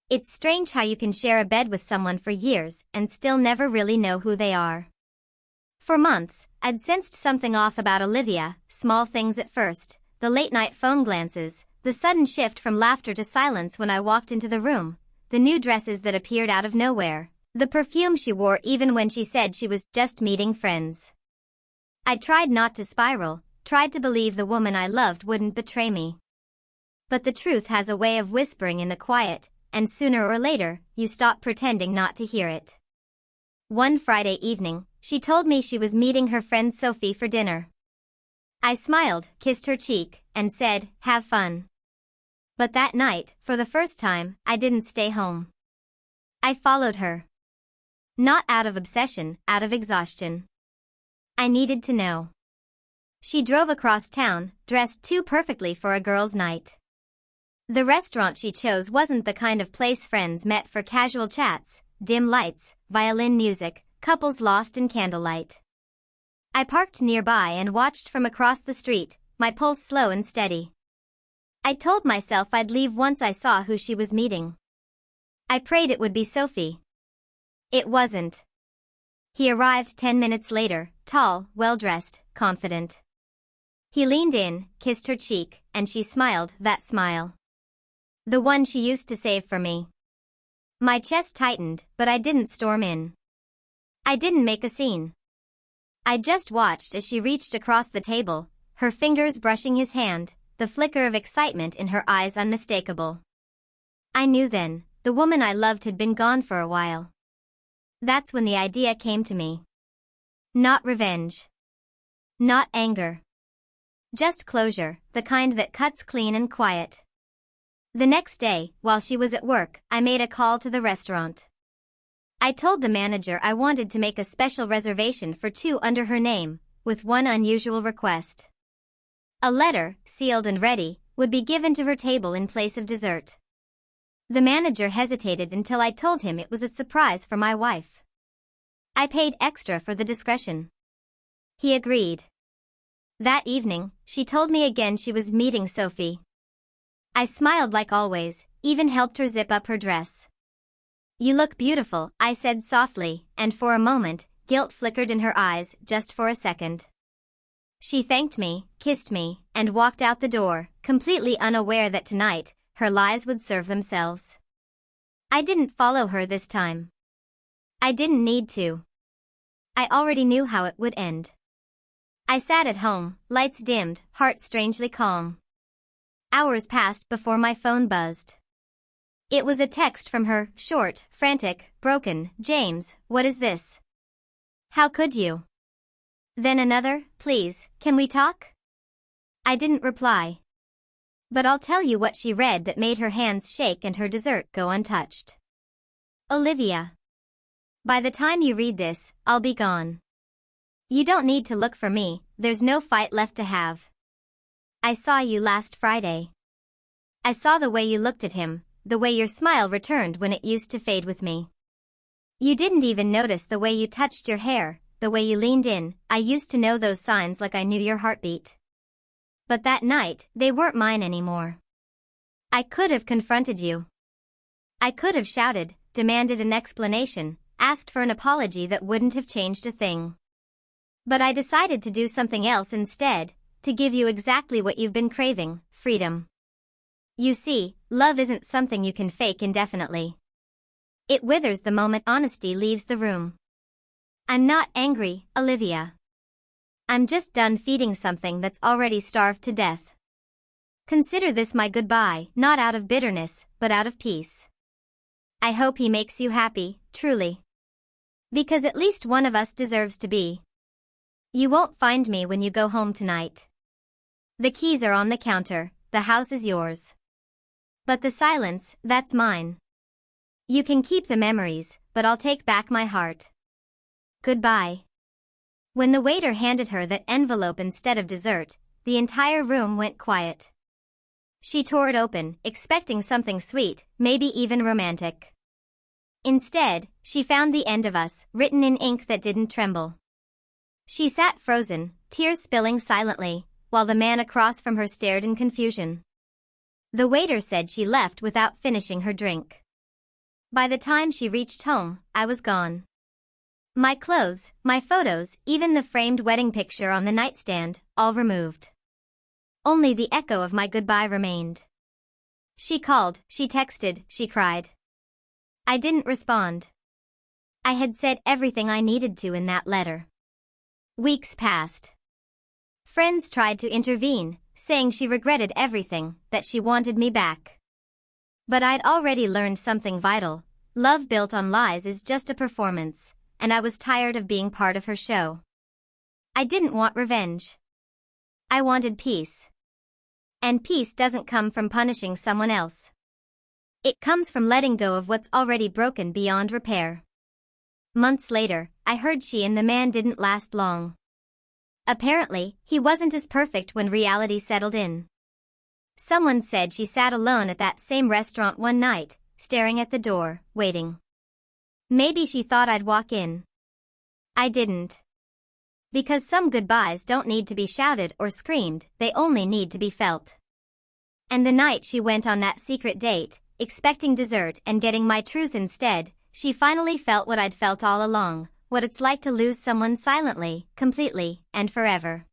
It's strange how you can share a bed with someone for years and still never really know who they are. For months, I'd sensed something off about Olivia, small things at first, the late-night phone glances, the sudden shift from laughter to silence when I walked into the room, the new dresses that appeared out of nowhere, the perfume she wore even when she said she was just meeting friends. I tried not to spiral, tried to believe the woman I loved wouldn't betray me. But the truth has a way of whispering in the quiet, and sooner or later, you stop pretending not to hear it. One Friday evening, she told me she was meeting her friend Sophie for dinner. I smiled, kissed her cheek, and said, "Have fun." But that night, for the first time, I didn't stay home. I followed her. Not out of obsession, out of exhaustion. I needed to know. She drove across town, dressed too perfectly for a girls' night. The restaurant she chose wasn't the kind of place friends met for casual chats, dim lights, violin music, couples lost in candlelight. I parked nearby and watched from across the street, my pulse slow and steady. I told myself I'd leave once I saw who she was meeting. I prayed it would be Sophie. It wasn't. He arrived 10 minutes later, tall, well-dressed, confident. He leaned in, kissed her cheek, and she smiled, that smile. The one she used to save for me. My chest tightened, but I didn't storm in. I didn't make a scene. I just watched as she reached across the table, her fingers brushing his hand, the flicker of excitement in her eyes unmistakable. I knew then, the woman I loved had been gone for a while. That's when the idea came to me. Not revenge. Not anger. Just closure, the kind that cuts clean and quiet. The next day, while she was at work, I made a call to the restaurant. I told the manager I wanted to make a special reservation for 2 under her name, with one unusual request. A letter, sealed and ready, would be given to her table in place of dessert. The manager hesitated until I told him it was a surprise for my wife. I paid extra for the discretion. He agreed. That evening, she told me again she was meeting Sophie. I smiled like always, even helped her zip up her dress. "You look beautiful," I said softly, and for a moment, guilt flickered in her eyes, just for a second. She thanked me, kissed me, and walked out the door, completely unaware that tonight, her lies would serve themselves. I didn't follow her this time. I didn't need to. I already knew how it would end. I sat at home, lights dimmed, heart strangely calm. Hours passed before my phone buzzed. It was a text from her, short, frantic, broken. "James, what is this? How could you?" Then another, "Please, can we talk?" I didn't reply. But I'll tell you what she read that made her hands shake and her dessert go untouched. "Olivia. By the time you read this, I'll be gone. You don't need to look for me, there's no fight left to have. I saw you last Friday. I saw the way you looked at him, the way your smile returned when it used to fade with me. You didn't even notice the way you touched your hair, the way you leaned in. I used to know those signs like I knew your heartbeat. But that night, they weren't mine anymore. I could have confronted you. I could have shouted, demanded an explanation, asked for an apology that wouldn't have changed a thing. But I decided to do something else instead, to give you exactly what you've been craving, freedom. You see, love isn't something you can fake indefinitely. It withers the moment honesty leaves the room. I'm not angry, Olivia. I'm just done feeding something that's already starved to death. Consider this my goodbye, not out of bitterness, but out of peace. I hope he makes you happy, truly. Because at least one of us deserves to be. You won't find me when you go home tonight. The keys are on the counter, the house is yours. But the silence, that's mine. You can keep the memories, but I'll take back my heart. Goodbye. When the waiter handed her that envelope instead of dessert, the entire room went quiet. She tore it open, expecting something sweet, maybe even romantic. Instead, she found the end of us, written in ink that didn't tremble. She sat frozen, tears spilling silently, while the man across from her stared in confusion. The waiter said she left without finishing her drink. By the time she reached home, I was gone. My clothes, my photos, even the framed wedding picture on the nightstand, all removed. Only the echo of my goodbye remained. She called, she texted, she cried. I didn't respond. I had said everything I needed to in that letter. Weeks passed. Friends tried to intervene, saying she regretted everything, that she wanted me back. But I'd already learned something vital. Love built on lies is just a performance, and I was tired of being part of her show. I didn't want revenge. I wanted peace. And peace doesn't come from punishing someone else. It comes from letting go of what's already broken beyond repair. Months later, I heard she and the man didn't last long. Apparently, he wasn't as perfect when reality settled in. Someone said she sat alone at that same restaurant one night, staring at the door, waiting. Maybe she thought I'd walk in. I didn't. Because some goodbyes don't need to be shouted or screamed, they only need to be felt. And the night she went on that secret date, expecting dessert and getting my truth instead, she finally felt what I'd felt all along, what it's like to lose someone silently, completely, and forever.